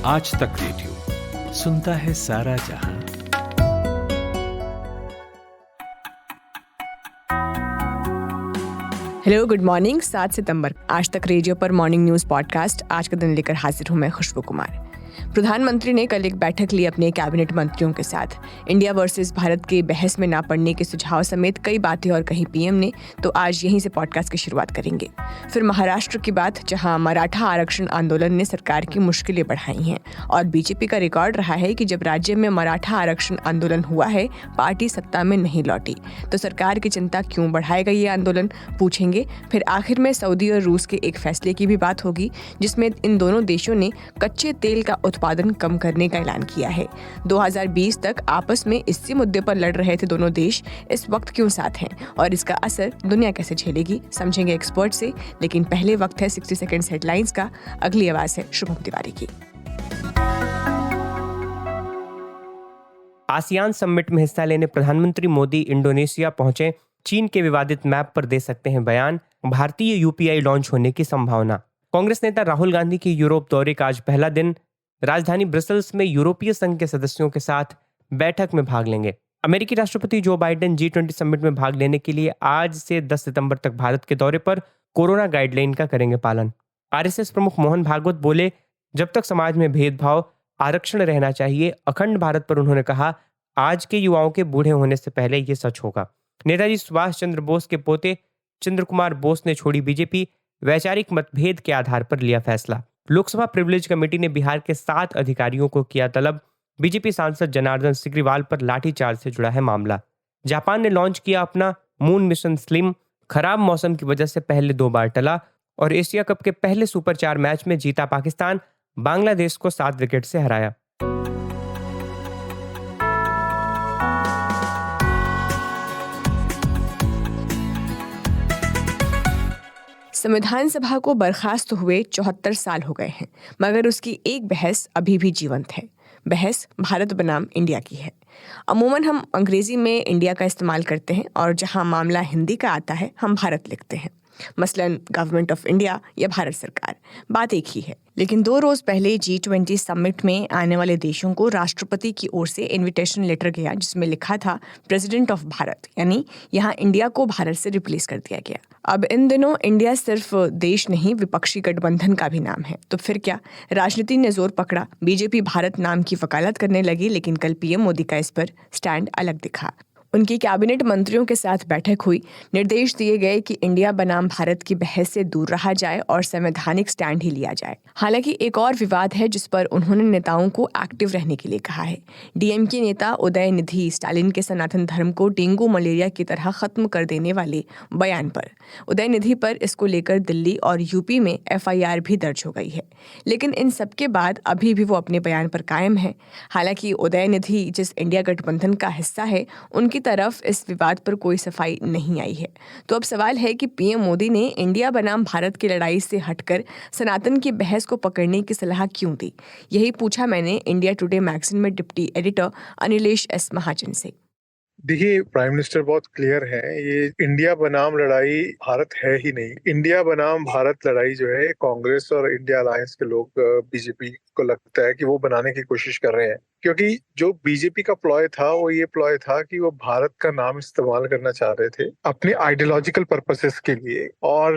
आज तक रेडियो सुनता है सारा जहां। Hello, good morning. 7 सितंबर आज तक रेडियो पर मॉर्निंग न्यूज पॉडकास्ट आज का दिन लेकर हाजिर हूं मैं, खुशबू कुमार। प्रधानमंत्री ने कल एक बैठक ली अपने कैबिनेट मंत्रियों के साथ। इंडिया वर्सेस भारत के बहस में ना पड़ने के सुझाव समेत कई बातें और कही पीएम ने, तो आज यहीं से पॉडकास्ट की शुरुआत करेंगे। फिर महाराष्ट्र की बात, जहां मराठा आरक्षण आंदोलन ने सरकार की मुश्किलें बढ़ाई हैं और बीजेपी का रिकॉर्ड रहा है कि जब राज्य में मराठा आरक्षण आंदोलन हुआ है, पार्टी सत्ता में नहीं लौटी, तो सरकार की चिंता क्यों बढ़ाएगा ये आंदोलन, पूछेंगे। फिर आखिर में सऊदी और रूस के एक फैसले की भी बात होगी, जिसमें इन दोनों देशों ने कच्चे तेल का उत्पादन कम करने का ऐलान किया है। 2020 तक आपस में इसी मुद्दे पर लड़ रहे थे दोनों देश, इस वक्त क्यों साथ हैं और इसका असर दुनिया कैसे झेलेगी, समझेंगे एक्सपर्ट से। लेकिन पहले वक्त है 60 सेकंड्स हेडलाइंस का। अगली आवाज है शुभम तिवारी की। आसियान समिट में हिस्सा लेने प्रधानमंत्री मोदी इंडोनेशिया पहुंचे। चीन के विवादित मैप पर दे सकते हैं बयान। भारतीय यूपीआई लॉन्च होने की संभावना। कांग्रेस नेता राहुल गांधी की यूरोप दौरे का आज पहला दिन। राजधानी ब्रसल्स में यूरोपीय संघ के सदस्यों के साथ बैठक में भाग लेंगे। अमेरिकी राष्ट्रपति जो बाइडेन G20 समिट में भाग लेने के लिए आज से 10 सितंबर तक भारत के दौरे पर कोरोना गाइडलाइन का करेंगे पालन। आरएसएस प्रमुख मोहन भागवत बोले, जब तक समाज में भेदभाव, आरक्षण रहना चाहिए। अखंड भारत पर उन्होंने कहा, आज के युवाओं के बूढ़े होने से पहले ये सच होगा। नेताजी सुभाष चंद्र बोस के पोते चंद्र कुमार बोस ने छोड़ी बीजेपी। वैचारिक मतभेद के आधार पर लिया फैसला। लोकसभा प्रिविलेज कमेटी ने बिहार के 7 अधिकारियों को किया तलब। बीजेपी सांसद जनार्दन सिग्रीवाल पर लाठीचार्ज से जुड़ा है मामला। जापान ने लॉन्च किया अपना मून मिशन स्लिम। खराब मौसम की वजह से पहले 2 बार टला। और एशिया कप के पहले सुपर 4 मैच में जीता पाकिस्तान। बांग्लादेश को 7 विकेट से हराया। संविधान सभा को बर्खास्त हुए 74 साल हो गए हैं, मगर उसकी एक बहस अभी भी जीवंत है। बहस भारत बनाम इंडिया की है। अमूमन हम अंग्रेजी में इंडिया का इस्तेमाल करते हैं और जहां मामला हिंदी का आता है, हम भारत लिखते हैं। मसलन गवर्नमेंट ऑफ इंडिया या भारत सरकार, बात एक ही है। लेकिन 2 रोज पहले G20 समिट में आने वाले देशों को राष्ट्रपति की ओर से इनविटेशन लेटर गया, जिसमें लिखा था प्रेसिडेंट ऑफ भारत, यानी यहाँ इंडिया को भारत से रिप्लेस कर दिया गया। अब इन दिनों इंडिया सिर्फ देश नहीं, विपक्षी गठबंधन का भी नाम है। तो फिर क्या, राजनीति ने जोर पकड़ा। बीजेपी भारत नाम की वकालत करने लगी, लेकिन कल पीएम मोदी का इस पर स्टैंड अलग दिखा। उनकी कैबिनेट मंत्रियों के साथ बैठक हुई। निर्देश दिए गए कि इंडिया बनाम भारत की बहस से दूर रहा जाए और संवैधानिक स्टैंड ही लिया जाए। हालांकि एक और विवाद है जिस पर उन्होंने नेताओं को एक्टिव रहने के लिए कहा है। डीएमके नेता उदयनिधि स्टालिन के सनातन धर्म को डेंगू मलेरिया की तरह खत्म कर देने वाले बयान पर उदयनिधि पर इसको लेकर दिल्ली और यूपी में FIR भी दर्ज हो गई है। लेकिन इन सबके बाद अभी भी वो अपने बयान पर कायम है। हालांकि उदयनिधि जिस इंडिया गठबंधन का हिस्सा है, उनकी तरफ इस विवाद पर कोई सफाई नहीं आई है। तो अब सवाल है कि पीएम मोदी ने इंडिया बनाम भारत की लड़ाई से हटकर सनातन की बहस को पकड़ने की सलाह क्यों दी? यही पूछा मैंने इंडिया टुडे मैगजीन में डिप्टी एडिटर अनिलेश एस महाजन से। देखिए, प्राइम मिनिस्टर बहुत क्लियर है, ये इंडिया बनाम लड़ाई भारत है ही नहीं। इंडिया बनाम भारत लड़ाई जो है, कांग्रेस और इंडिया अलायंस के लोग, बीजेपी को लगता है कि वो बनाने की कोशिश कर रहे हैं। क्योंकि जो बीजेपी का प्लॉय था, वो ये प्लॉय था कि वो भारत का नाम इस्तेमाल करना चाह रहे थे अपने आइडियोलॉजिकल पर्पसेस के लिए। और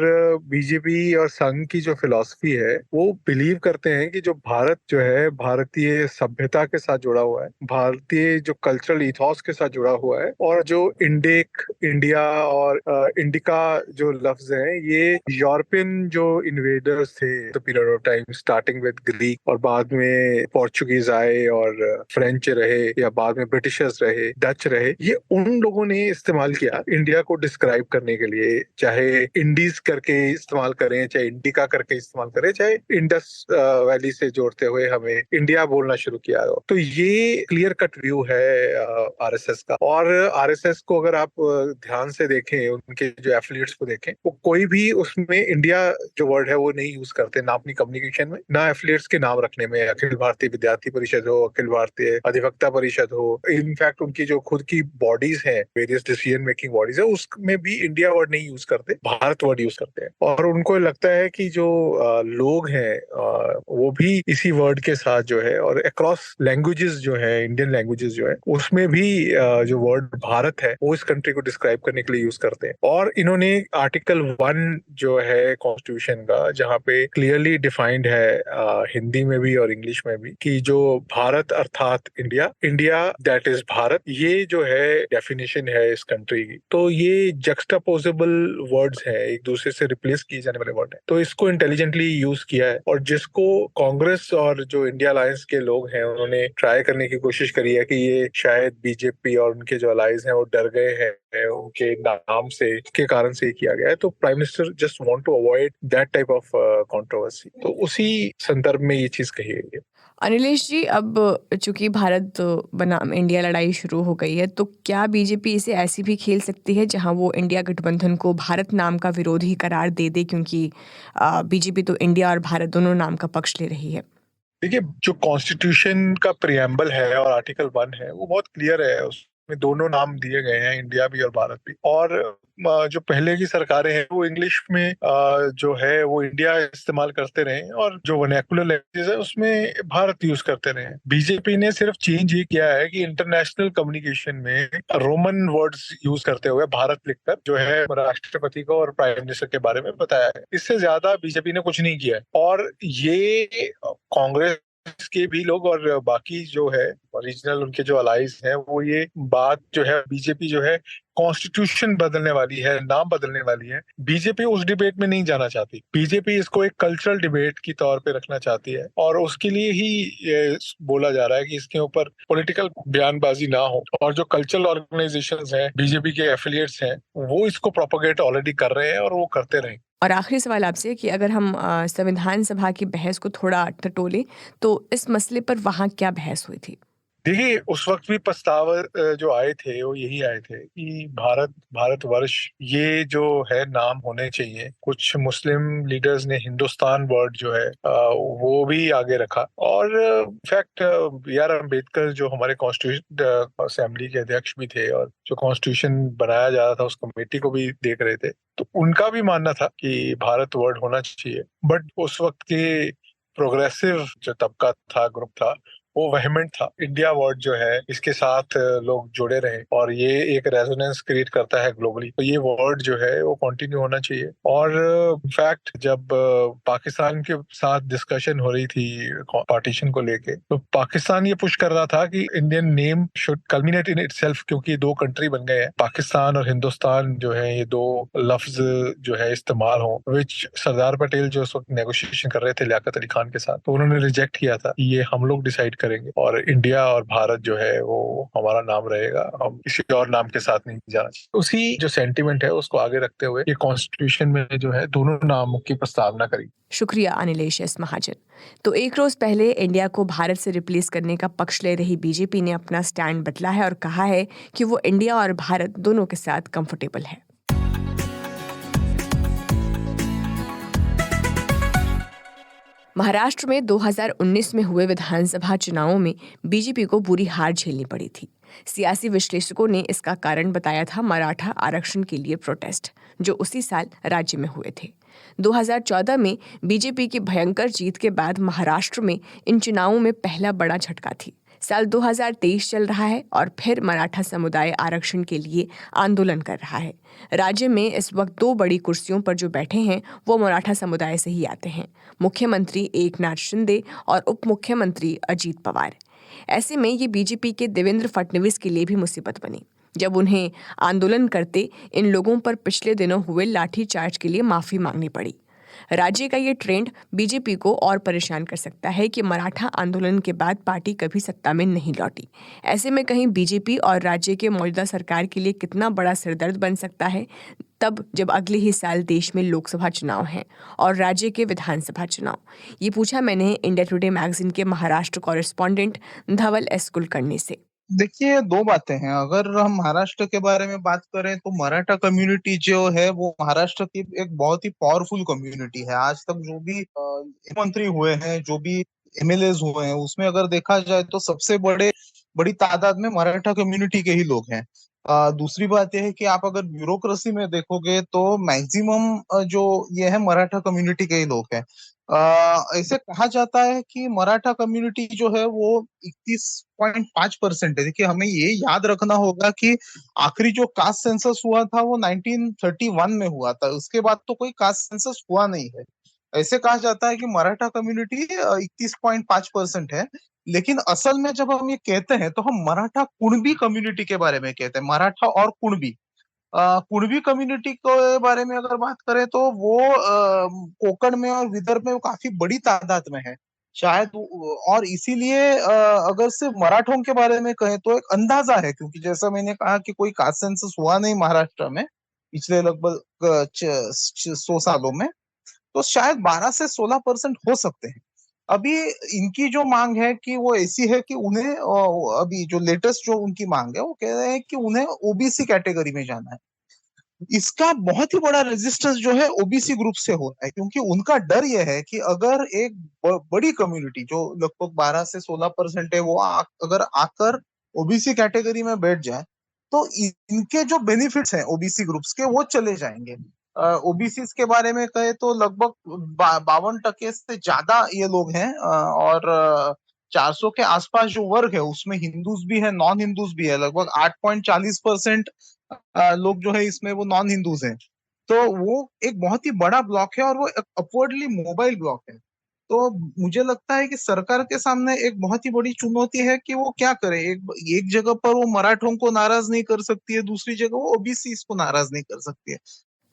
बीजेपी और संघ की जो फिलॉसफी है, वो बिलीव करते हैं कि जो भारत जो है, भारतीय सभ्यता के साथ जुड़ा हुआ है, भारतीय जो कल्चरल इथॉस के साथ जुड़ा हुआ है, और जो इंडिया और इंडिका जो लफ्ज हैं, ये यूरोपियन जो इन्वेडर्स थे the period of time, starting with Greek और बाद में पोर्चुगीज आए और फ्रेंच रहे, या बाद में ब्रिटिशर्स रहे, डच रहे, ये उन लोगों ने इस्तेमाल किया इंडिया को डिस्क्राइब करने के लिए। चाहे इंडीज करके इस्तेमाल करें, चाहे इंडिका करके इस्तेमाल करें, चाहे इंडस वैली से जोड़ते हुए हमें इंडिया बोलना शुरू किया। तो ये क्लियर कट व्यू है आरएसएस का। और और आरएसएस को अगर आप ध्यान से देखें, उनके जो एफिलिएट्स को देखें, वो कोई भी उसमें इंडिया जो वर्ड है वो नहीं यूज करते, ना अपनी कम्युनिकेशन में, ना एफिलिएट्स के नाम रखने में। अखिल भारतीय विद्यार्थी परिषद हो, अखिल भारतीय अधिवक्ता परिषद हो, इनफैक्ट उनकी जो खुद की बॉडीज हैं, वेरियस डिसीजन मेकिंग बॉडीज है, उसमें भी इंडिया वर्ड नहीं यूज करते, भारत वर्ड यूज करते हैं। और उनको लगता है कि जो लोग हैं वो भी इसी वर्ड के साथ जो है, और अक्रॉस लैंग्वेजेस जो है, इंडियन लैंग्वेजेस जो है, उसमें भी जो वर्ड भारत है वो इस कंट्री को डिस्क्राइब करने के लिए यूज करते हैं। और इन्होंने आर्टिकल 1 जो है कॉन्स्टिट्यूशन का, जहाँ पे क्लियरली डिफाइंड है हिंदी में भी और इंग्लिश में भी, कि जो भारत अर्थात India, India that is Bharat, ये जो है डेफिनेशन है इस कंट्री की। तो ये जक्सटापोजेबल वर्ड्स हैं, एक दूसरे से रिप्लेस किए जाने वाले वर्ड हैं। तो इसको इंटेलिजेंटली यूज किया है, और जिसको कांग्रेस और जो इंडिया अलायंस के लोग हैं उन्होंने ट्राई करने की कोशिश करी है कि ये शायद बीजेपी और उनके जो अलाइज हैं वो डर गए हैं उनके नाम से, के कारण से किया गया है। तो prime minister just want to avoid that type of controversy. तो उसी संदर्भ में ये चीज कही गई है। अनिलेश जी, अब चूंकि भारत बनाम इंडिया लड़ाई शुरू हो गई है, तो क्या बीजेपी इसे ऐसी भी खेल सकती है जहां वो इंडिया गठबंधन को भारत नाम का विरोधी करार दे दे, क्योंकि बीजेपी तो इंडिया और भारत दोनों नाम का पक्ष ले रही है? देखिए, जो कॉन्स्टिट्यूशन का प्रियम्बल है और आर्टिकल 1 है वो बहुत क्लियर है, उसमें दोनों नाम दिए गए हैं, इंडिया भी और भारत भी। और जो पहले की सरकारें हैं वो इंग्लिश में जो है वो इंडिया इस्तेमाल करते रहे, और जो वर्नाक्युलर लैंग्वेजेस है उसमें भारत यूज करते रहे। बीजेपी ने सिर्फ चेंज ये किया है कि इंटरनेशनल कम्युनिकेशन में रोमन वर्ड्स यूज करते हुए भारत लिखकर जो है राष्ट्रपति को और प्राइम मिनिस्टर के बारे में बताया है। इससे ज्यादा बीजेपी ने कुछ नहीं किया है। और ये कांग्रेस के भी लोग और बाकी जो है रीजनल उनके जो अलाइज हैं वो ये बात जो है, बीजेपी जो है कॉन्स्टिट्यूशन बदलने वाली है, नाम बदलने वाली है, बीजेपी उस डिबेट में नहीं जाना चाहती। बीजेपी इसको एक कल्चरल डिबेट की तौर पे रखना चाहती है, और उसके लिए ही ये बोला जा रहा है कि इसके ऊपर पॉलिटिकल बयानबाजी ना हो। और जो कल्चरल ऑर्गेनाइजेशंस हैं, बीजेपी के एफिलिएट्स हैं, वो इसको प्रोपोगेट ऑलरेडी कर रहे हैं और वो करते रहे। और आखिरी सवाल आपसे कि अगर हम संविधान सभा की बहस को थोड़ा टटोलें, तो इस मसले पर वहाँ क्या बहस हुई थी? देखिए, उस वक्त भी प्रस्ताव जो आए थे वो यही आए थे कि भारतवर्ष ये जो है नाम होने चाहिए। कुछ मुस्लिम लीडर्स ने हिंदुस्तान वर्ड जो है वो भी आगे रखा। और इनफैक्ट B.R. अम्बेडकर जो हमारे कॉन्स्टिट्यूशन असेंबली के अध्यक्ष भी थे और जो कॉन्स्टिट्यूशन बनाया जा रहा था उस कमेटी को भी देख रहे थे, तो उनका भी मानना था कि भारत वर्ड होना चाहिए। बट उस वक्त के प्रोग्रेसिव जो तबका था, ग्रुप था, वो वेहमेंट था। इंडिया वर्ड जो है इसके साथ लोग जुड़े रहे, और ये एक रेजोनेंस क्रिएट करता है ग्लोबली, तो ये वर्ड जो है वो कंटिन्यू होना चाहिए। और इनफैक्ट जब पाकिस्तान के साथ डिस्कशन हो रही थी पार्टीशन को लेके, तो पाकिस्तान ये पुश कर रहा था कि Indian name should culminate in itself, क्योंकि दो कंट्री बन गए हैं, पाकिस्तान और हिंदुस्तान जो है, ये दो लफ्ज जो है इस्तेमाल हो, विच सरदार पटेल जो उस वक्त नेगोशिएशन कर रहे थे लियाकत अली खान के साथ, तो उन्होंने रिजेक्ट किया था कि ये हम लोग डिसाइड करेंगे और इंडिया और भारत जो है वो हमारा नाम रहेगा, हम किसी और नाम के साथ नहीं जाना चाहिए। उसी जो सेंटिमेंट है उसको आगे रखते हुए ये कॉन्स्टिट्यूशन में जो है दोनों नामों की प्रस्तावना करी। शुक्रिया अनिलेश एस महाजन। तो एक रोज पहले इंडिया को भारत से रिप्लेस करने का पक्ष ले रही बीजेपी ने अपना स्टैंड बदला है और कहा है कि वो इंडिया और भारत दोनों के साथ कंफर्टेबल है। महाराष्ट्र में 2019 में हुए विधानसभा चुनावों में बीजेपी को बुरी हार झेलनी पड़ी थी। सियासी विश्लेषकों ने इसका कारण बताया था मराठा आरक्षण के लिए प्रोटेस्ट, जो उसी साल राज्य में हुए थे। 2014 में बीजेपी की भयंकर जीत के बाद महाराष्ट्र में इन चुनावों में पहला बड़ा झटका थी। साल 2023 चल रहा है और फिर मराठा समुदाय आरक्षण के लिए आंदोलन कर रहा है। राज्य में इस वक्त 2 बड़ी कुर्सियों पर जो बैठे हैं वो मराठा समुदाय से ही आते हैं, मुख्यमंत्री एकनाथ शिंदे और उप मुख्यमंत्री अजीत पवार। ऐसे में ये बीजेपी के देवेंद्र फडणवीस के लिए भी मुसीबत बनी जब उन्हें आंदोलन करते इन लोगों पर पिछले दिनों हुए लाठीचार्ज के लिए माफी मांगनी पड़ी। राज्य का ये ट्रेंड बीजेपी को और परेशान कर सकता है कि मराठा आंदोलन के बाद पार्टी कभी सत्ता में नहीं लौटी। ऐसे में कहीं बीजेपी और राज्य के मौजूदा सरकार के लिए कितना बड़ा सिरदर्द बन सकता है तब जब अगले ही साल देश में लोकसभा चुनाव हैं और राज्य के विधानसभा चुनाव। ये पूछा मैंने इंडिया टुडे मैगजीन के महाराष्ट्र कॉरेस्पॉन्डेंट धवल एस कुलकर्णी से। देखिए, दो बातें हैं। अगर हम महाराष्ट्र के बारे में बात करें तो मराठा कम्युनिटी जो है वो महाराष्ट्र की एक बहुत ही पावरफुल कम्युनिटी है। आज तक जो भी मंत्री हुए हैं, जो भी एमएलएज हुए हैं, उसमें अगर देखा जाए तो सबसे बड़ी तादाद में मराठा कम्युनिटी के ही लोग हैं। दूसरी बात यह है कि आप अगर ब्यूरोक्रेसी में देखोगे तो मैक्सिमम जो ये है मराठा कम्युनिटी के ही लोग हैं। ऐसे कहा जाता है कि मराठा कम्युनिटी जो है वो 21.5% है। देखिए, हमें ये याद रखना होगा कि आखिरी जो कास्ट सेंसस हुआ था वो 1931 में हुआ था। उसके बाद तो कोई कास्ट सेंसस हुआ नहीं है। ऐसे कहा जाता है कि मराठा कम्युनिटी 21.5% है। लेकिन असल में जब हम ये कहते हैं तो हम मराठा कुणबी कम्युनिटी के बारे में कहते हैं, मराठा और कुणबी। कुणबी कम्युनिटी के बारे में अगर बात करें तो वो कोकण में और विदर्भ में वो काफी बड़ी तादाद में है शायद। और इसीलिए अगर सिर्फ मराठों के बारे में कहें तो एक अंदाजा है, क्योंकि जैसा मैंने कहा कि कोई कास्ट सेंसस हुआ नहीं महाराष्ट्र में पिछले लगभग 100 सालों में। तो शायद 12 से 16% हो सकते हैं। अभी इनकी जो मांग है कि वो ऐसी है कि उन्हें अभी जो लेटेस्ट जो उनकी मांग है वो कह रहे हैं कि उन्हें ओबीसी कैटेगरी में जाना है। इसका बहुत ही बड़ा रेजिस्टेंस जो है ओबीसी ग्रुप से हो रहा है, क्योंकि उनका डर यह है कि अगर एक बड़ी कम्युनिटी जो लगभग 12 से 16% है वो अगर आकर ओबीसी कैटेगरी में बैठ जाए तो इनके जो बेनिफिट्स हैं ओबीसी ग्रुप्स के वो चले जाएंगे। ओबीसी के बारे में कहे तो लगभग 52% से ज्यादा ये लोग हैं। और 400 के आसपास जो वर्ग है उसमें हिंदूज भी है, नॉन हिंदूज भी है। लगभग 8.40% लोग जो है इसमें वो नॉन हिंदूज हैं। तो वो एक बहुत ही बड़ा ब्लॉक है और वो अपवर्डली मोबाइल ब्लॉक है। तो मुझे लगता है कि सरकार के सामने एक बहुत ही बड़ी चुनौती है कि वो क्या करे। एक जगह पर वो मराठों को नाराज नहीं कर सकती है, दूसरी जगह वो ओबीसी को नाराज नहीं कर सकती है।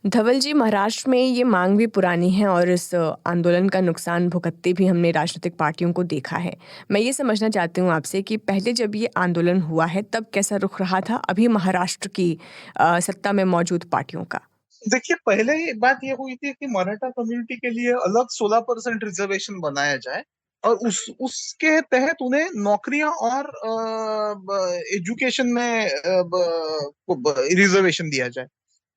धवल जी, महाराष्ट्र में ये मांग भी पुरानी है और इस आंदोलन का नुकसान भुगतते भी हमने राजनीतिक पार्टियों को देखा है। मैं ये समझना चाहती हूँ आपसे कि पहले जब ये आंदोलन हुआ है तब कैसा रुख रहा था अभी महाराष्ट्र की सत्ता में मौजूद पार्टियों का? देखिए, पहले ही बात ये हुई थी कि मराठा कम्युनिटी के लिए अलग 16% रिजर्वेशन बनाया जाए और उसके तहत उन्हें नौकरियां और एजुकेशन में रिजर्वेशन दिया जाए।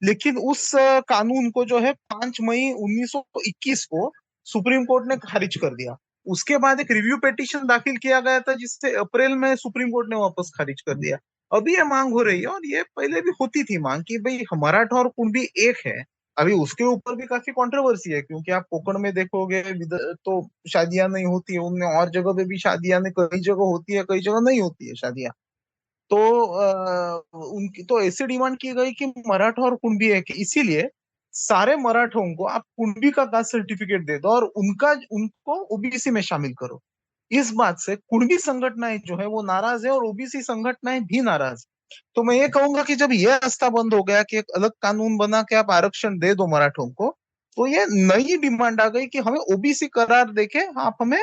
लेकिन उस कानून को जो है 5 मई 1921 को सुप्रीम कोर्ट ने खारिज कर दिया। उसके बाद एक रिव्यू पिटीशन दाखिल किया गया था जिससे अप्रैल में सुप्रीम कोर्ट ने वापस खारिज कर दिया। अभी ये मांग हो रही है और ये पहले भी होती थी मांग कि भाई मराठा और कुणबी एक है। अभी उसके ऊपर भी काफी कंट्रोवर्सी है, क्योंकि आप कोकण में देखोगे तो शादियां नहीं होती है उनमें, और जगह पे भी शादियां नहीं, कई जगह होती है कई जगह नहीं होती है शादियां। तो उनकी तो ऐसे डिमांड की गई कि मराठा और कुणबी एक है, इसीलिए सारे मराठों को आप कुणबी का कास्ट सर्टिफिकेट दे दो और उनको ओबीसी में शामिल करो। इस बात से कुणबी संगठनाएं जो है वो नाराज है और ओबीसी संगठनाएं भी नाराज है। तो मैं ये कहूंगा कि जब ये रास्ता बंद हो गया कि एक अलग कानून बना के आप आरक्षण दे दो मराठों को, तो ये नई डिमांड आ गई कि हमें ओबीसी करार देके आप हमें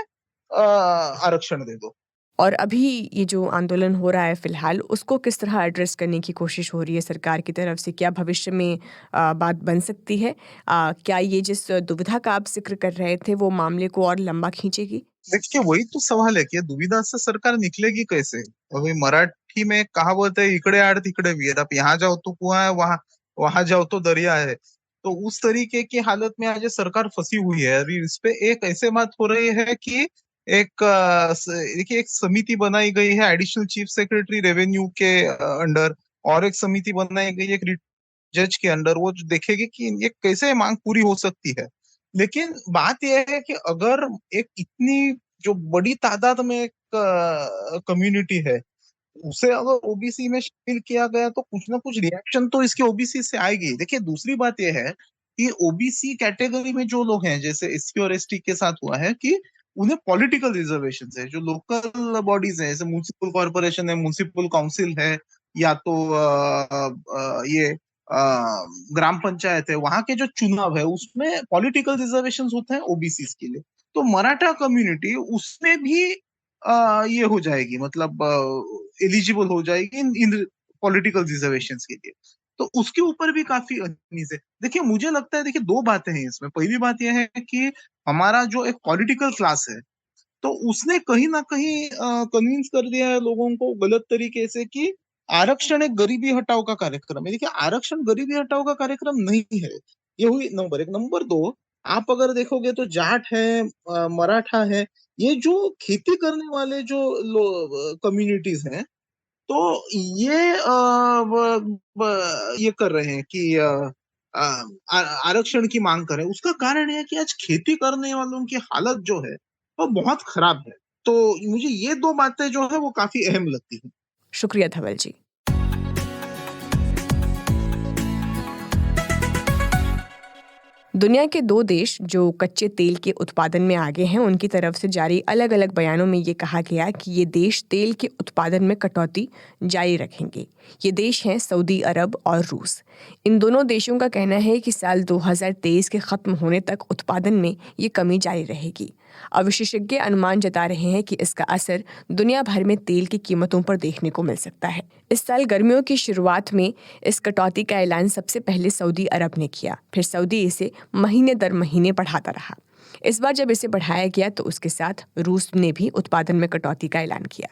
आरक्षण दे दो। और अभी ये जो आंदोलन हो रहा है फ़िलहाल, उसको किस तरह एड्रेस करने की कोशिश हो रही है सरकार की तरफ से? क्या भविष्य में बात बन सकती है? क्या ये जिस दुविधा का आप ज़िक्र कर रहे थे, वो मामले को और लंबा खींचेगी? देखिए, वही तो सवाल है कि दुविधा से सरकार निकलेगी कैसे। अभी मराठी में एक कहावत है, इकडे आड़ तिकडे विहीर। आप यहाँ जाओ तो कुआं है, वहां वहां जाओ तो दरिया है। तो उस तरीके की हालत में आज ये सरकार फंसी हुई है। अभी इस पे एक ऐसे बात हो रही है कि देखिए, एक समिति बनाई गई है एडिशनल चीफ सेक्रेटरी रेवेन्यू के अंडर, और एक समिति बनाई गई है एक जज के अंडर। वो जो देखेगी कि ये कैसे मांग पूरी हो सकती है। लेकिन बात यह है कि अगर एक इतनी जो बड़ी तादाद में एक कम्युनिटी है उसे अगर ओबीसी में शामिल किया गया तो कुछ ना कुछ रिएक्शन तो इसके ओबीसी से आएगी। देखिए, दूसरी बात यह है कि ओबीसी कैटेगरी में जो लोग हैं, जैसे एससी और एसटी के साथ हुआ है कि उन्हें पॉलिटिकल रिजर्वेशन है। जो लोकल बॉडीज है, जैसे म्युनिसिपल कॉर्पोरेशन है, म्युनिसिपल काउंसिल है, या तो ये ग्राम पंचायत है, वहां के जो चुनाव है उसमें पॉलिटिकल रिजर्वेशन होते हैं ओबीसी के लिए। तो मराठा कम्युनिटी उसमें भी ये हो जाएगी, मतलब एलिजिबल हो जाएगी इन पॉलिटिकल रिजर्वेशन के लिए। तो उसके ऊपर भी काफी अनईज है। देखिए, मुझे लगता है, देखिए, दो बातें हैं इसमें। पहली बात यह है कि हमारा जो एक पॉलिटिकल क्लास है, तो उसने कहीं ना कहीं कन्विंस कर दिया है लोगों को गलत तरीके से कि आरक्षण एक गरीबी हटाओ का कार्यक्रम है। देखिए, आरक्षण गरीबी हटाओ का कार्यक्रम नहीं है। ये हुई नंबर एक। नंबर दो, आप अगर देखोगे तो जाट है, मराठा है, ये जो खेती करने वाले जो कम्युनिटीज हैं, तो ये ये कर रहे हैं कि आरक्षण की मांग करें। उसका कारण है कि आज खेती करने वालों की हालत जो है वो बहुत खराब है। तो मुझे ये दो बातें जो है वो काफी अहम लगती है। शुक्रिया धवल जी। दुनिया के दो देश जो कच्चे तेल के उत्पादन में आगे हैं, उनकी तरफ से जारी अलग अलग बयानों में ये कहा गया कि ये देश तेल के उत्पादन में कटौती जारी रखेंगे। ये देश हैं सऊदी अरब और रूस। इन दोनों देशों का कहना है कि साल 2023 के ख़त्म होने तक उत्पादन में ये कमी जारी रहेगी। अब विशेषज्ञ अनुमान जता रहे हैं कि इसका असर दुनिया भर में तेल की कीमतों पर देखने को मिल सकता है। इस साल गर्मियों की शुरुआत में इस कटौती का ऐलान सबसे पहले सऊदी अरब ने किया, फिर सऊदी इसे महीने दर महीने बढ़ाता रहा। इस बार जब इसे बढ़ाया गया तो उसके साथ रूस ने भी उत्पादन में कटौती का ऐलान किया।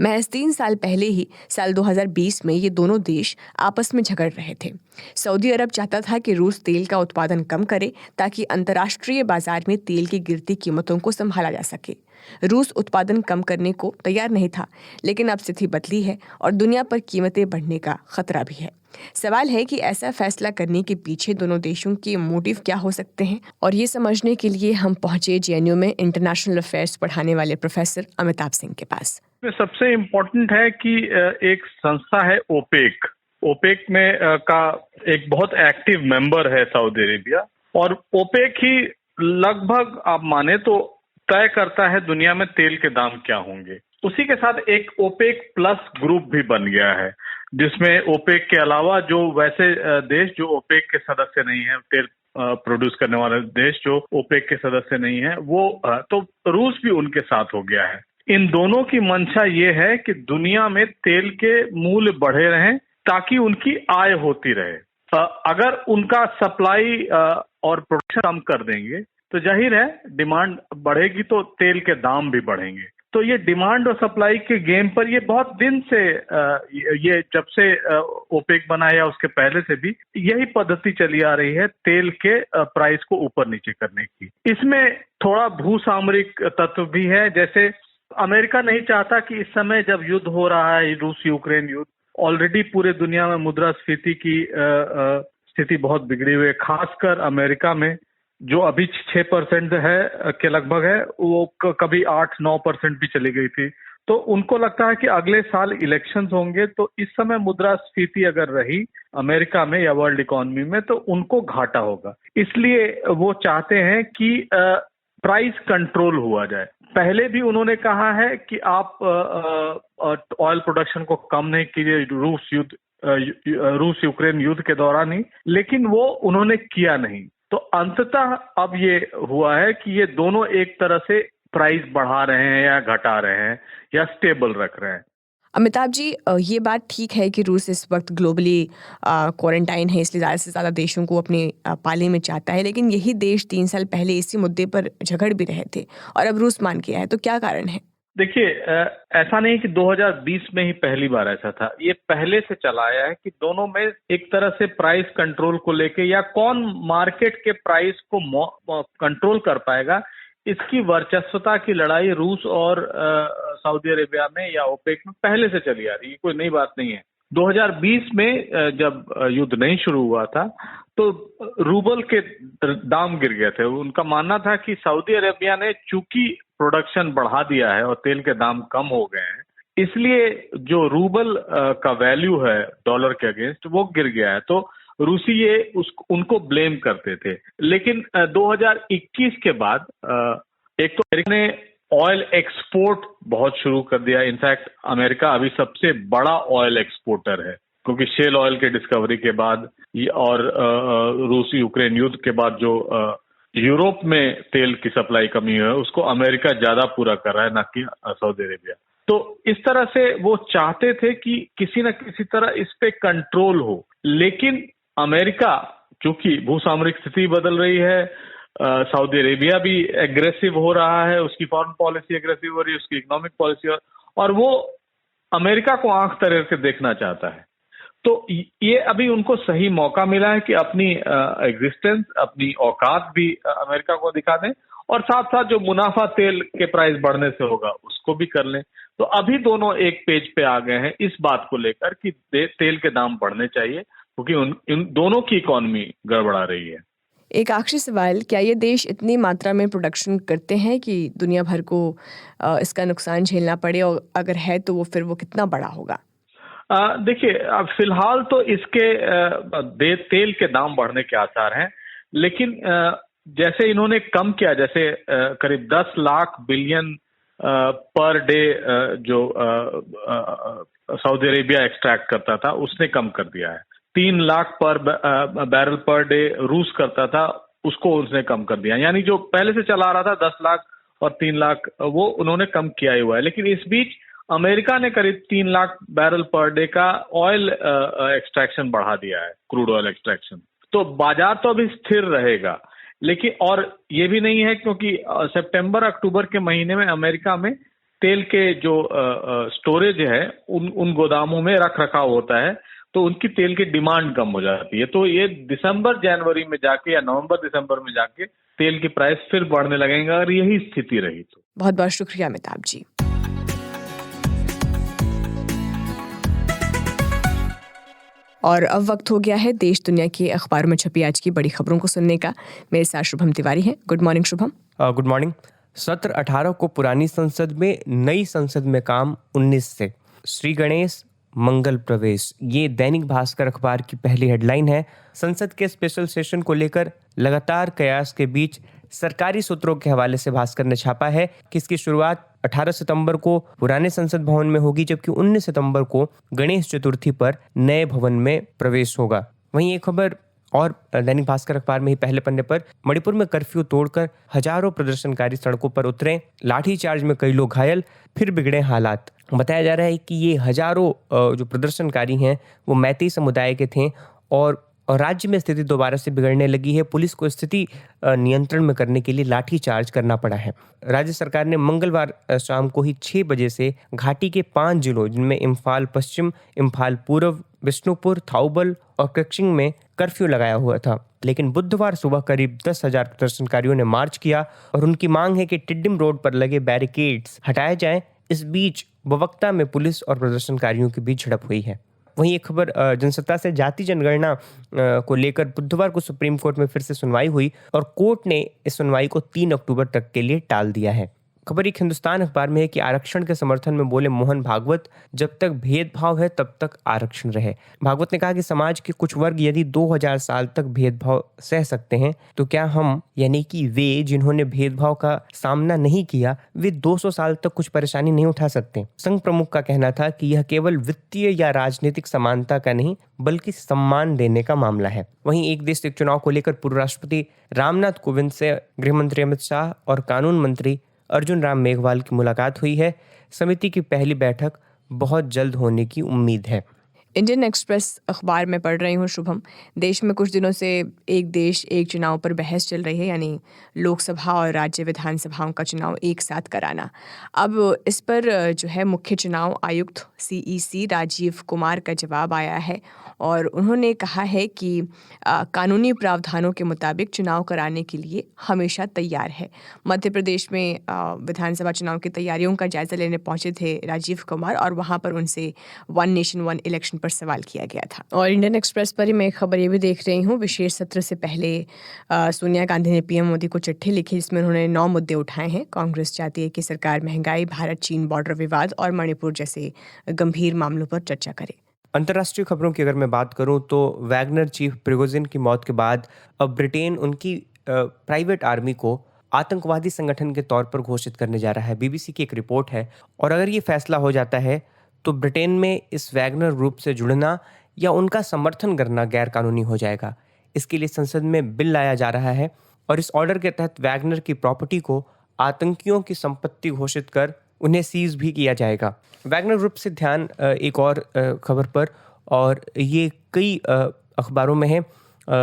महज 3 साल पहले ही साल 2020 में ये दोनों देश आपस में झगड़ रहे थे। सऊदी अरब चाहता था कि रूस तेल का उत्पादन कम करे ताकि अंतर्राष्ट्रीय बाजार में तेल की गिरती कीमतों को संभाला जा सके। रूस उत्पादन कम करने को तैयार नहीं था, लेकिन अब स्थिति बदली है और दुनिया पर कीमतें बढ़ने का खतरा भी है। सवाल है कि ऐसा फैसला करने के पीछे दोनों देशों के मोटिव क्या हो सकते हैं, और ये समझने के लिए हम पहुंचे जेएनयू में इंटरनेशनल अफेयर्स पढ़ाने वाले प्रोफेसर अमिताभ सिंह के पास। सबसे इम्पोर्टेंट है कि एक संस्था है ओपेक। ओपेक में का एक बहुत एक्टिव मेंबर है सऊदी अरेबिया, और ओपेक ही लगभग आप माने तो तय करता है दुनिया में तेल के दाम क्या होंगे। उसी के साथ एक ओपेक प्लस ग्रुप भी बन गया है, जिसमें ओपेक के अलावा जो वैसे देश जो ओपेक के सदस्य नहीं है, तेल प्रोड्यूस करने वाले देश जो ओपेक के सदस्य नहीं है, वो तो रूस भी उनके साथ हो गया है। इन दोनों की मंशा ये है कि दुनिया में तेल के मूल्य बढ़े रहें ताकि उनकी आय होती रहे। अगर उनका सप्लाई और प्रोडक्शन कम कर देंगे तो जाहिर है डिमांड बढ़ेगी, तो तेल के दाम भी बढ़ेंगे। तो ये डिमांड और सप्लाई के गेम पर ये बहुत दिन से ये जब से ओपेक बना है या उसके पहले से भी यही पद्धति चली आ रही है तेल के प्राइस को ऊपर नीचे करने की। इसमें थोड़ा भूसामरिक तत्व भी है। जैसे अमेरिका नहीं चाहता कि इस समय जब युद्ध हो रहा है, रूस यूक्रेन युद्ध, ऑलरेडी पूरे दुनिया में मुद्रास्फीति की स्थिति बहुत बिगड़ी हुई है। खासकर अमेरिका में जो अभी 6% है के लगभग है, वो कभी 8-9% भी चली गई थी। तो उनको लगता है कि अगले साल इलेक्शंस होंगे, तो इस समय मुद्रास्फीति अगर रही अमेरिका में या वर्ल्ड इकोनॉमी में तो उनको घाटा होगा। इसलिए वो चाहते हैं कि प्राइस कंट्रोल हुआ जाए। पहले भी उन्होंने कहा है कि आप ऑयल प्रोडक्शन को कम नहीं कीजिए रूस यूक्रेन युद्ध के दौरान ही, लेकिन वो उन्होंने किया नहीं। तो अंततः अब ये हुआ है कि ये दोनों एक तरह से प्राइस बढ़ा रहे हैं या घटा रहे हैं या स्टेबल रख रहे हैं। अमिताभ जी, ये बात ठीक है कि रूस इस वक्त ग्लोबली क्वारंटाइन है, इसलिए ज़्यादा से ज़्यादा देशों को अपने पाले में चाहता है, लेकिन यही देश 3 साल पहले इसी मुद्दे पर झगड़ भी रहे थे और अब रूस मान गया है। तो क्या कारण है? देखिए, ऐसा नहीं कि 2020 में ही पहली बार ऐसा था, ये पहले से चला आया है कि दोनों में एक तरह से प्राइस कंट्रोल को लेके या कौन मार्केट के प्राइस को कंट्रोल कर पाएगा, इसकी वर्चस्वता की लड़ाई रूस और सऊदी अरेबिया में या ओपेक में पहले से चली आ रही है, कोई नई बात नहीं है। 2020 में जब युद्ध नहीं शुरू हुआ था तो रूबल के दाम गिर गए थे। उनका मानना था कि सऊदी अरेबिया ने चूंकि प्रोडक्शन बढ़ा दिया है और तेल के दाम कम हो गए हैं, इसलिए जो रूबल का वैल्यू है डॉलर के अगेंस्ट वो गिर गया है। तो रूसी ये उनको ब्लेम करते थे। लेकिन 2021 के बाद एक तो अमेरिका ने ऑयल एक्सपोर्ट बहुत शुरू कर दिया। इनफैक्ट अमेरिका अभी सबसे बड़ा ऑयल एक्सपोर्टर है, क्योंकि शेल ऑयल के डिस्कवरी के बाद और रूस यूक्रेन युद्ध के बाद जो यूरोप में तेल की सप्लाई कमी है उसको अमेरिका ज्यादा पूरा कर रहा है, ना कि सऊदी अरेबिया। तो इस तरह से वो चाहते थे कि किसी न किसी तरह इस पे कंट्रोल हो, लेकिन अमेरिका चूंकि भूसामरिक स्थिति बदल रही है, सऊदी अरेबिया भी एग्रेसिव हो रहा है, उसकी फॉरेन पॉलिसी एग्रेसिव हो रही है, उसकी इकोनॉमिक पॉलिसी, और वो अमेरिका को आंख तरेर के देखना चाहता है। तो ये अभी उनको सही मौका मिला है कि अपनी एग्जिस्टेंस, अपनी औकात भी अमेरिका को दिखा दें, और साथ साथ जो मुनाफा तेल के प्राइस बढ़ने से होगा उसको भी कर लें। तो अभी दोनों एक पेज पे आ गए हैं इस बात को लेकर कि तेल के दाम बढ़ने चाहिए, क्योंकि इन दोनों की इकोनॉमी गड़बड़ा रही है। एक आखिरी सवाल, क्या ये देश इतनी मात्रा में प्रोडक्शन करते हैं कि दुनिया भर को इसका नुकसान झेलना पड़े, और अगर है तो फिर वो कितना बड़ा होगा? देखिए, अब फिलहाल तो इसके तेल के दाम बढ़ने के आसार हैं, लेकिन जैसे इन्होंने कम किया, जैसे करीब 10 लाख बिलियन पर डे जो सऊदी अरेबिया एक्सट्रैक्ट करता था उसने कम कर दिया है। 3 लाख पर बैरल पर डे रूस करता था, उसको उसने कम कर दिया। यानी जो पहले से चला रहा था 10 लाख और 3 लाख, वो उन्होंने कम किया ही हुआ है। लेकिन इस बीच अमेरिका ने करीब 3 लाख बैरल पर डे का ऑयल एक्सट्रैक्शन बढ़ा दिया है, क्रूड ऑयल एक्सट्रैक्शन। तो बाजार तो अभी स्थिर रहेगा, लेकिन और ये भी नहीं है, क्योंकि सितंबर अक्टूबर के महीने में अमेरिका में तेल के जो स्टोरेज है उन गोदामों में रख रखाव होता है, तो उनकी तेल की डिमांड कम हो जाती है। तो ये दिसंबर जनवरी में जाके या नवंबर दिसंबर में जाके तेल की प्राइस फिर बढ़ने लगेंगे अगर यही स्थिति रही तो। बहुत बहुत शुक्रिया अमिताभ जी। और अब वक्त हो गया है देश दुनिया के अखबारों में छपी आज की बड़ी खबरों को सुनने का। मेरे साथ शुभम तिवारी हैं। Good morning Shubham. Good morning. सत्र 18 को पुरानी संसद में, नई संसद में काम 19 से। श्री गणेश मंगल प्रवेश, ये दैनिक भास्कर अखबार की पहली हेडलाइन है। संसद के स्पेशल सेशन को लेकर लगातार कयास के बीच सरकारी सूत्रों के हवाले से भास्कर ने छापा है कि इसकी शुरुआत 18 सितंबर को पुराने संसद भवन में होगी, जबकि 19 सितंबर को गणेश चतुर्थी पर नए भवन में प्रवेश होगा। वहीं एक खबर और दैनिक भास्कर अखबार में ही पहले पन्ने पर, मणिपुर में कर्फ्यू तोड़कर हजारों प्रदर्शनकारी सड़कों पर उतरे, लाठीचार्ज में कई लोग घायल, फिर बिगड़े हालात। बताया जा रहा है कि ये हजारों जो प्रदर्शनकारी हैं वो मैती समुदाय के थे, और राज्य में स्थिति दोबारा से बिगड़ने लगी है। पुलिस को स्थिति नियंत्रण में करने के लिए लाठीचार्ज करना पड़ा है। राज्य सरकार ने मंगलवार शाम को ही 6 बजे से घाटी के 5 जिलों, जिनमें इम्फाल पश्चिम, इम्फाल पूर्व, बिष्णुपुर, थाउबल और कक्शिंग में कर्फ्यू लगाया हुआ था। लेकिन बुधवार सुबह करीब 10,000 प्रदर्शनकारियों ने मार्च किया और उनकी मांग है कि टिड्डिम रोड पर लगे बैरिकेड्स हटाए जाएं। इस बीच बवक्ता में पुलिस और प्रदर्शनकारियों के बीच झड़प हुई है। वहीं एक खबर, जनसत्ता से जाति जनगणना को लेकर बुधवार को सुप्रीम कोर्ट में फिर से सुनवाई हुई और कोर्ट ने इस सुनवाई को 3 अक्टूबर तक के लिए टाल दिया है। खबर एक हिंदुस्तान अखबार में है कि आरक्षण के समर्थन में बोले मोहन भागवत, जब तक भेदभाव है तब तक आरक्षण रहे। भागवत ने कहा कि समाज के कुछ वर्ग यदि 2000 साल तक भेदभाव सह सकते हैं, तो क्या हम, यानी कि वे जिन्होंने भेदभाव का सामना नहीं किया, वे 200 साल तक कुछ परेशानी नहीं उठा सकते। संघ प्रमुख का कहना था कि यह केवल वित्तीय या राजनीतिक समानता का नहीं, बल्कि सम्मान देने का मामला है। वहीं एक देश एक चुनाव को लेकर पूर्व राष्ट्रपति रामनाथ कोविंद से गृहमंत्री अमित शाह और कानून मंत्री अर्जुन राम मेघवाल की मुलाकात हुई है। समिति की पहली बैठक बहुत जल्द होने की उम्मीद है। इंडियन एक्सप्रेस अखबार में पढ़ रही हूँ शुभम, देश में कुछ दिनों से एक देश एक चुनाव पर बहस चल रही है, यानी लोकसभा और राज्य विधानसभाओं का चुनाव एक साथ कराना। अब इस पर जो है मुख्य चुनाव आयुक्त CEC राजीव कुमार का जवाब आया है और उन्होंने कहा है कि कानूनी प्रावधानों के मुताबिक चुनाव कराने के लिए हमेशा तैयार है। मध्य प्रदेश में विधानसभा चुनाव की तैयारियों का जायजा लेने पहुंचे थे राजीव कुमार और वहां पर उनसे 1 नेशन 1 इलेक्शन पर सवाल किया गया था। और इंडियन एक्सप्रेस पर ही मैं एक खबर ये भी देख रही हूँ, विशेष सत्र से पहले सोनिया गांधी ने PM मोदी को चिट्ठी लिखी, जिसमें उन्होंने 9 मुद्दे उठाए हैं। कांग्रेस चाहती है कि सरकार महंगाई, भारत चीन बॉर्डर विवाद और मणिपुर जैसे गंभीर मामलों पर चर्चा करे। अंतर्राष्ट्रीय खबरों की अगर मैं बात करूं तो वैगनर चीफ प्रिगोजिन की मौत के बाद अब ब्रिटेन उनकी प्राइवेट आर्मी को आतंकवादी संगठन के तौर पर घोषित करने जा रहा है। BBC की एक रिपोर्ट है, और अगर ये फैसला हो जाता है तो ब्रिटेन में इस वैगनर ग्रुप से जुड़ना या उनका समर्थन करना गैर कानूनी हो जाएगा। इसके लिए संसद में बिल लाया जा रहा है और इस ऑर्डर के तहत वैगनर की प्रॉपर्टी को आतंकियों की संपत्ति घोषित कर उन्हें सीज भी किया जाएगा। वैगनर ग्रुप से ध्यान एक और खबर पर, और ये कई अखबारों में है।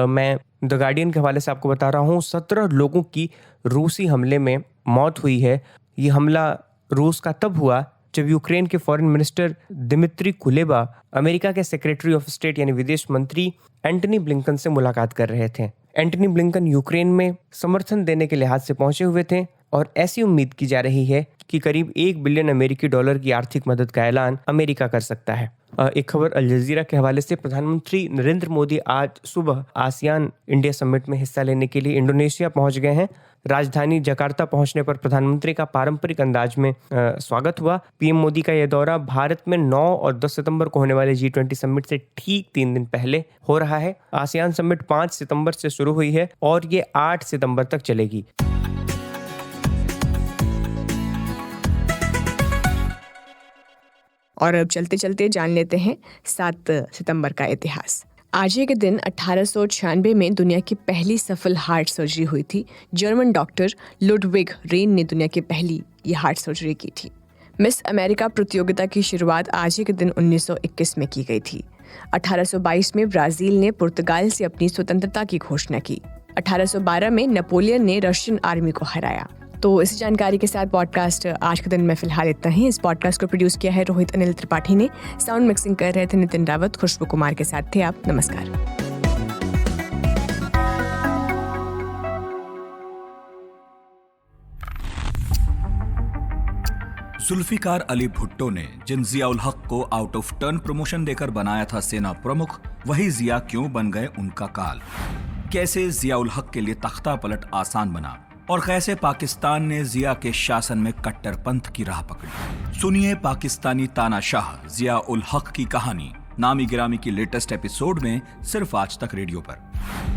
मैं द गार्डियन के हवाले से आपको बता रहा हूँ, 17 लोगों की रूसी हमले में मौत हुई है। ये हमला रूस का तब हुआ जब यूक्रेन के foreign minister Dmytro Kuleba America के सेक्रेटरी ऑफ स्टेट यानी विदेश मंत्री एंटनी ब्लिंकन से मुलाकात कर रहे थे। एंटनी ब्लिंकन यूक्रेन में समर्थन देने के लिहाज से पहुंचे हुए थे और ऐसी उम्मीद की जा रही है कि करीब $1 बिलियन अमेरिकी डॉलर की आर्थिक मदद का ऐलान अमेरिका कर सकता है। एक खबर अल जजीरा के हवाले से, प्रधानमंत्री नरेंद्र मोदी आज सुबह आसियान इंडिया समिट में हिस्सा लेने के लिए इंडोनेशिया पहुंच गए हैं। राजधानी जकार्ता पहुंचने पर प्रधानमंत्री का पारंपरिक अंदाज में स्वागत हुआ। पीएम मोदी का यह दौरा भारत में 9 और 10 सितंबर को होने वाले G20 समिट से ठीक 3 दिन पहले हो रहा है। आसियान समिट 5 सितंबर से शुरू हुई है और ये 8 सितंबर तक चलेगी। और अब चलते चलते जान लेते हैं 7 सितंबर का इतिहास। आज ही के दिन 1896 में दुनिया की पहली सफल हार्ट सर्जरी हुई थी। जर्मन डॉक्टर लुडविग रेन ने दुनिया की पहली ये हार्ट सर्जरी की थी। मिस अमेरिका प्रतियोगिता की शुरुआत आज ही के दिन 1921 में की गई थी। 1822 में ब्राजील ने पुर्तगाल से अपनी स्वतंत्रता की घोषणा की। 1812 में नेपोलियन ने रशियन आर्मी को हराया। तो इस जानकारी के साथ पॉडकास्ट आज के दिन में फिलहाल इतना ही। इस पॉडकास्ट को प्रोड्यूस किया है रोहित अनिल त्रिपाठी ने। साउंड मिक्सिंग कर रहे थे नितिन रावत। खुशबू कुमार के साथ थे आप। नमस्कार। जुल्फिकार अली भुट्टो ने जिन जिया उल हक को आउट ऑफ टर्न प्रमोशन देकर बनाया था सेना प्रमुख, वही जिया क्यों बन गए उनका काल। कैसे जिया उल हक के लिए तख्ता पलट आसान बना और कैसे पाकिस्तान ने जिया के शासन में कट्टरपंथ की राह पकड़ी। सुनिए पाकिस्तानी तानाशाह जिया उल हक की कहानी नामी गिरामी की लेटेस्ट एपिसोड में सिर्फ आज तक रेडियो पर।